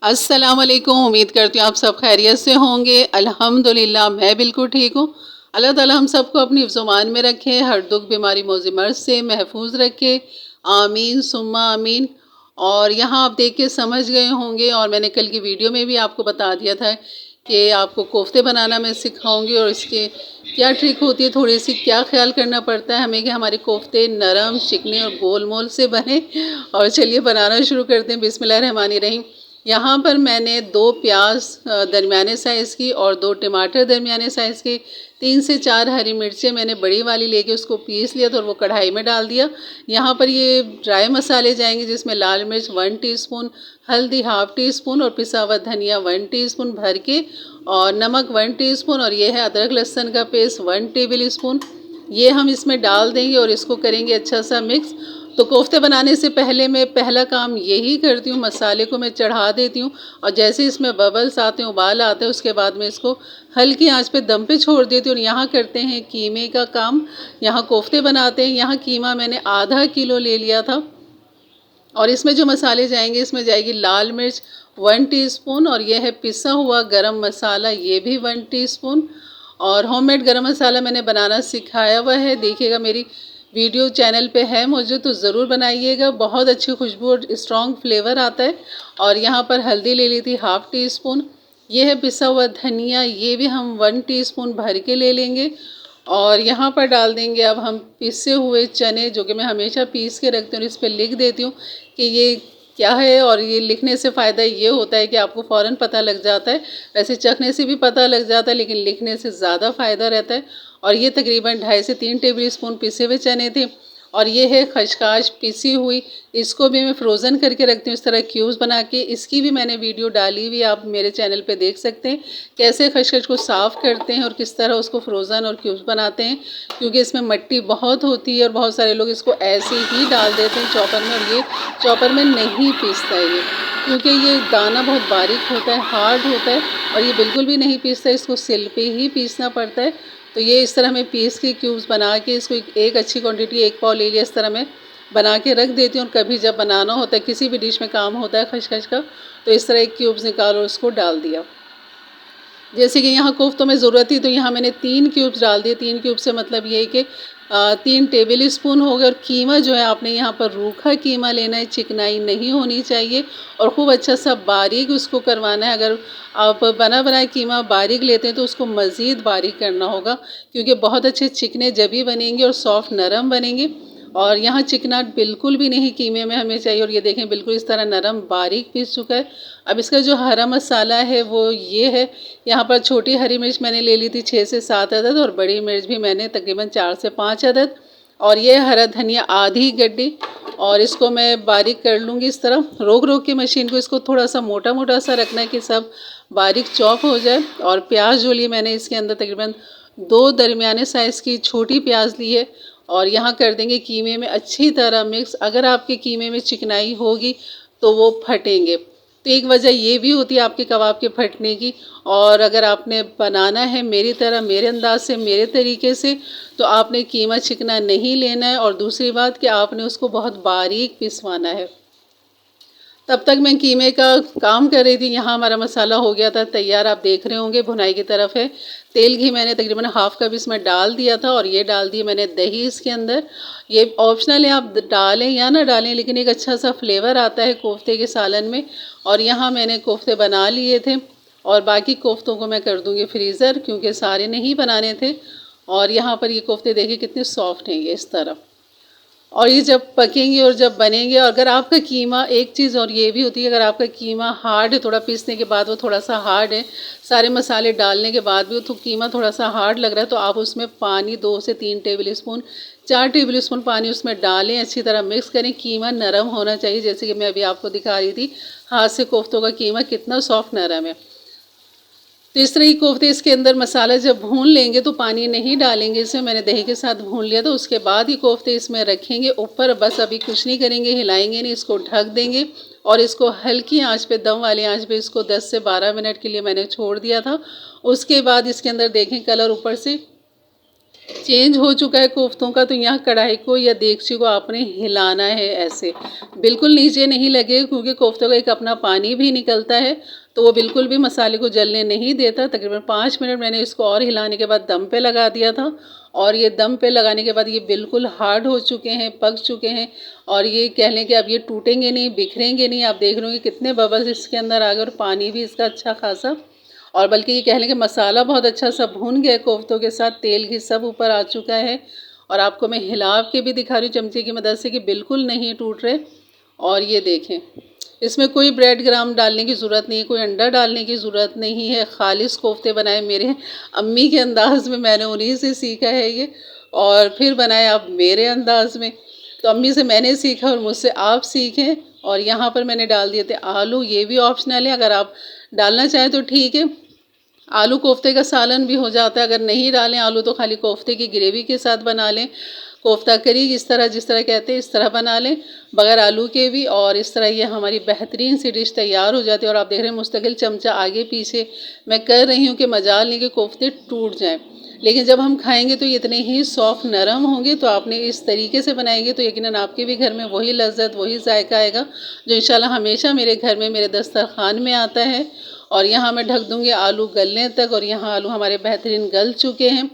अस्सलाम वालेकुम। उम्मीद करती हूँ आप सब खैरियत से होंगे। अल्हम्दुलिल्लाह मैं बिल्कुल ठीक हूँ। अल्लाह ताला हम सबको अपनी हिफ्ज़-ओ-मान में रखे, हर दुख बीमारी मौज़ मर्ज़ से महफूज रखे। आमीन सुम्मा आमीन। और यहाँ आप देख के समझ गए होंगे, और मैंने कल की वीडियो में भी आपको बता दिया था कि आपको कोफ्ते बनाना मैं सिखाऊंगी, और इसके क्या ट्रिक होती है, थोड़ी सी क्या ख्याल करना पड़ता है हमें कि हमारे कोफ्ते नरम, चिकने और गोल मोल से बने। और चलिए बनाना शुरू करते हैं। बिस्मिल्लाहिर्रहमानिर्रहीम। यहाँ पर मैंने 2 प्याज दरमियाने साइज़ की और 2 टमाटर दरमियाने साइज़ के, 3 से 4 हरी मिर्चें मैंने बड़ी वाली लेके उसको पीस लिया था और वो कढ़ाई में डाल दिया। यहाँ पर ये ड्राई मसाले जाएंगे, जिसमें लाल मिर्च 1 टीस्पून, हल्दी हाफ़ टी स्पून और पिसा हुआ धनिया 1 टीस्पून भर के, और नमक 1 टीस्पून, और ये है अदरक लहसुन का पेस्ट 1 टेबल स्पून। ये हम इसमें डाल देंगे और इसको करेंगे अच्छा सा मिक्स। तो कोफ्ते बनाने से पहले मैं पहला काम यही करती हूँ, मसाले को मैं चढ़ा देती हूँ, और जैसे इसमें बबल्स आते हैं, उबाल आते हैं, उसके बाद में इसको हल्की आंच पे दम पे छोड़ देती हूँ। और यहाँ करते हैं कीमे का काम। यहाँ कोफ्ते बनाते हैं। यहाँ कीमा मैंने आधा किलो ले लिया था, और इसमें जो मसाले जाएंगे, इसमें जाएगी लाल मिर्च 1 टीस्पून, और यह है पिसा हुआ गरम मसाला, ये भी 1 टीस्पून। और होममेड गरम मसाला मैंने बनाना सिखाया हुआ है, देखिएगा मेरी वीडियो चैनल पे है मौजूद, तो ज़रूर बनाइएगा। बहुत अच्छी खुशबू और स्ट्रॉन्ग फ्लेवर आता है। और यहाँ पर हल्दी ले ली थी हाफ़ टी स्पून। ये है पिसा हुआ धनिया, ये भी हम 1 टीस्पून भर के ले लेंगे। और यहाँ पर डाल देंगे अब हम पिसे हुए चने, जो कि मैं हमेशा पीस के रखती हूँ और इस पर लिख देती हूँ कि ये क्या है। और ये लिखने से फ़ायदा ये होता है कि आपको फ़ौरन पता लग जाता है। वैसे चखने से भी पता लग जाता है, लेकिन लिखने से ज़्यादा फ़ायदा रहता है। और ये तकरीबन 2.5 से 3 टेबल स्पून पिसे हुए चने थे। और ये है खशखाश पिसी हुई, इसको भी मैं फ्रोज़न करके रखती हूँ इस तरह क्यूब्स बना के। इसकी भी मैंने वीडियो डाली हुई, आप मेरे चैनल पे देख सकते हैं कैसे खशखश को साफ़ करते हैं और किस तरह उसको फ्रोज़न और क्यूब्स बनाते हैं। क्योंकि इसमें मिट्टी बहुत होती है और बहुत सारे लोग इसको ऐसे ही डाल देते हैं चॉपर में, और ये चॉपर में नहीं पीसता है ये, क्योंकि ये दाना बहुत बारीक होता है, हार्ड होता है, और ये बिल्कुल भी नहीं पीसता है, इसको सिल पे ही पीसना पड़ता है। तो ये इस तरह मैं पीस के क्यूब्स बना के इसको एक अच्छी क्वांटिटी 1 पाव ले लिया, इस तरह मैं बना के रख देती हूँ। और कभी जब बनाना होता है, किसी भी डिश में काम होता है खशखश का, तो इस तरह एक क्यूब्स निकालो और उसको डाल दिया। जैसे कि यहाँ कोफ्तों में ज़रूरत थी, तो यहाँ मैंने 3 क्यूब्स डाल दिए। 3 क्यूब से मतलब ये है कि 3 टेबल स्पून हो गए। और कीमा जो है आपने यहाँ पर रूखा कीमा लेना है, चिकनाई नहीं होनी चाहिए, और खूब अच्छा सा बारीक उसको करवाना है। अगर आप बना बनाया कीमा बारीक लेते हैं तो उसको मज़ीद बारीक करना होगा, क्योंकि बहुत अच्छे चिकने जभी बनेंगे और सॉफ्ट नरम बनेंगे। और यहाँ चिकनाट बिल्कुल भी नहीं कीमे में हमें चाहिए। और ये देखें बिल्कुल इस तरह नरम बारीक पीस चुका है। अब इसका जो हरा मसाला है वो ये है। यहाँ पर छोटी हरी मिर्च मैंने ले ली थी 6 से 7 अदद, और बड़ी मिर्च भी मैंने तकरीबन 4 से 5 अदद। और ये हरा धनिया आधी गड्डी, और इसको मैं बारीक कर लूँगी इस तरह रोक रोक के मशीन को। इसको थोड़ा सा मोटा मोटा सा रखना है कि सब बारीक चॉप हो जाए। और प्याज जो ली मैंने, इसके अंदर तकरीबन 2 दरमियाने साइज़ की छोटी प्याज ली है। और यहाँ कर देंगे कीमे में अच्छी तरह मिक्स। अगर आपके कीमे में चिकनाई होगी तो वो फटेंगे, तो एक वजह ये भी होती है आपके कबाब के फटने की। और अगर आपने बनाना है मेरी तरह, मेरे अंदाज से, मेरे तरीके से, तो आपने कीमा चिकना नहीं लेना है। और दूसरी बात कि आपने उसको बहुत बारीक पिसवाना है। तब तक मैं कीमे का काम कर रही थी। यहाँ हमारा मसाला हो गया था तैयार, आप देख रहे होंगे भुनाई की तरफ है। तेल घी मैंने तकरीबन हाफ़ कप इसमें डाल दिया था, और ये डाल दिए मैंने दही इसके अंदर। ये ऑप्शनल है, आप डालें या ना डालें, लेकिन एक अच्छा सा फ्लेवर आता है कोफ्ते के सालन में। और यहाँ मैंने कोफ्ते बना लिए थे, और बाकी कोफ्तों को मैं कर दूँगी फ्रीज़र, क्योंकि सारे नहीं बनाने थे। और यहाँ पर ये कोफ्ते देखिए कितने सॉफ्ट हैं ये इस तरह। और ये जब पकेंगे और जब बनेंगे, और अगर आपका कीमा, एक चीज़ और ये भी होती है, अगर आपका कीमा हार्ड है, थोड़ा पीसने के बाद वो थोड़ा सा हार्ड है, सारे मसाले डालने के बाद भी वो तो कीमा थोड़ा सा हार्ड लग रहा है, तो आप उसमें पानी 2 से 3 टेबल स्पून, 4 टेबल स्पून पानी उसमें डालें, अच्छी तरह मिक्स करें। कीमा नरम होना चाहिए, जैसे कि मैं अभी आपको दिखा रही थी हाथ से कोफ्तों का कीमा कितना सॉफ्ट नरम है। तो इस तरह की कोफ्ते, इसके अंदर मसाला जब भून लेंगे तो पानी नहीं डालेंगे इसमें, मैंने दही के साथ भून लिया। तो उसके बाद ही कोफ्ते इसमें रखेंगे ऊपर, बस अभी कुछ नहीं करेंगे, हिलाएंगे नहीं, इसको ढक देंगे। और इसको हल्की आंच पे, दम वाली आंच पे इसको 10 से 12 मिनट के लिए मैंने छोड़ दिया था। उसके बाद इसके अंदर देखें कलर ऊपर से चेंज हो चुका है कोफ्तों का, तो यहाँ कढ़ाई को या देगची को आपने हिलाना है ऐसे, बिल्कुल नीचे नहीं लगे, क्योंकि कोफ्तों का एक अपना पानी भी निकलता है, तो वो बिल्कुल भी मसाले को जलने नहीं देता। तकरीबन 5 मिनट मैंने इसको और हिलाने के बाद दम पे लगा दिया था, और ये दम पे लगाने के बाद ये बिल्कुल हार्ड हो चुके हैं, पक चुके हैं, और ये कह लें कि अब ये टूटेंगे नहीं, बिखरेंगे नहीं। आप देख रहे हो कि कितने बबल्स इसके अंदर आ गए, और पानी भी इसका अच्छा खासा, और बल्कि ये कह लें कि मसाला बहुत अच्छा सा भून गया कोफ्तों के साथ, तेल घी सब ऊपर आ चुका है। और आपको मैं हिला के भी दिखा रही हूँ चमचे की मदद से कि बिल्कुल नहीं टूट रहे। और ये देखें, इसमें कोई ब्रेड ग्राम डालने की ज़रूरत नहीं है, कोई अंडा डालने की ज़रूरत नहीं है। खालिस कोफ्ते बनाए मेरे अम्मी के अंदाज़ में, मैंने उन्हीं से सीखा है ये, और फिर बनाए अब मेरे अंदाज़ में। तो अम्मी से मैंने सीखा और मुझसे आप सीखें। और यहाँ पर मैंने डाल दिए थे आलू, ये भी ऑप्शनल है, अगर आप डालना चाहें तो ठीक है। आलू कोफ्ते का सालन भी हो जाता है, अगर नहीं डालें आलू तो खाली कोफ्ते की ग्रेवी के साथ बना लें, कोफ्ता करी इस तरह, जिस तरह कहते हैं इस तरह बना लें बगैर आलू के भी, और इस तरह ये हमारी बेहतरीन सी डिश तैयार हो जाती है। और आप देख रहे हैं मुस्तकिल चमचा आगे पीछे मैं कर रही हूँ कि मजाल नहीं कि कोफ्ते टूट जाएं, लेकिन जब हम खाएंगे तो ये इतने ही सॉफ्ट नरम होंगे। तो आपने इस तरीके से बनाएंगे तो यकीनन आपके भी घर में वही लज्जत, वही जायका आएगा जो इंशाल्लाह हमेशा मेरे घर में, मेरे दस्तरखान में आता है। और यहाँ मैं ढक दूँगी आलू गलने तक, और यहाँ आलू हमारे बेहतरीन गल चुके हैं।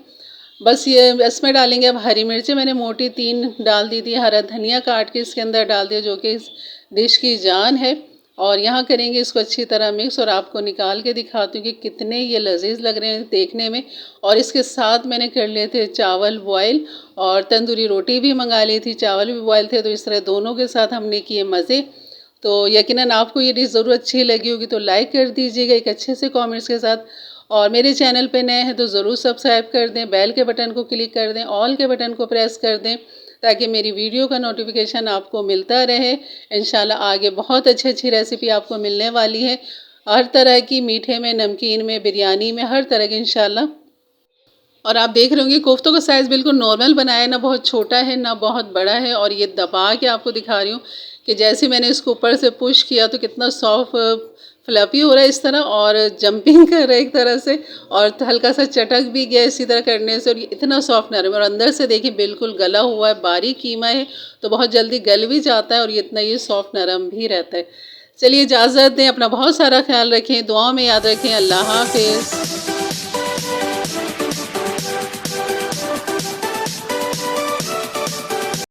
बस ये इसमें डालेंगे अब हरी मिर्चें, मैंने मोटी 3 डाल दी थी, हरा धनिया काट के इसके अंदर डाल दिया, जो कि इस डिश की जान है। और यहाँ करेंगे इसको अच्छी तरह मिक्स, और आपको निकाल के दिखाती हूँ कि कितने ये लजीज लग रहे हैं देखने में। और इसके साथ मैंने कर लिए थे चावल बॉयल, और तंदूरी रोटी भी मंगा ली थी, चावल भी बॉयल थे, तो इस तरह दोनों के साथ हमने किए मज़े। तो यकीनन आपको ये डिश ज़रूर अच्छी लगी होगी, तो लाइक कर दीजिएगा एक अच्छे से कमेंट्स के साथ। और मेरे चैनल पे नए हैं तो ज़रूर सब्सक्राइब कर दें, बेल के बटन को क्लिक कर दें, ऑल के बटन को प्रेस कर दें, ताकि मेरी वीडियो का नोटिफिकेशन आपको मिलता रहे। इंशाल्लाह आगे बहुत अच्छी अच्छी रेसिपी आपको मिलने वाली है, हर तरह की, मीठे में, नमकीन में, बिरयानी में, हर तरह की इंशाल्लाह। और आप देख रहे होंगे कोफ्तों का साइज़ बिल्कुल नॉर्मल बनाया है, ना बहुत छोटा है ना बहुत बड़ा है। और ये दबा के आपको दिखा रही हूँ कि जैसे मैंने इसको ऊपर से पुश किया तो कितना सॉफ्ट फ्लफी हो रहा है इस तरह, और जंपिंग कर रहा है एक तरह से, और हल्का सा चटक भी गया इसी तरह करने से। और ये इतना सॉफ्ट नरम है, और अंदर से देखिए बिल्कुल गला हुआ है, बारीक कीमा है, तो बहुत जल्दी गल भी जाता है, और ये इतना ये सॉफ्ट नरम भी रहता है। चलिए इजाज़त दें, अपना बहुत सारा ख्याल रखें, दुआओं में याद रखें। अल्लाह हाफिज़।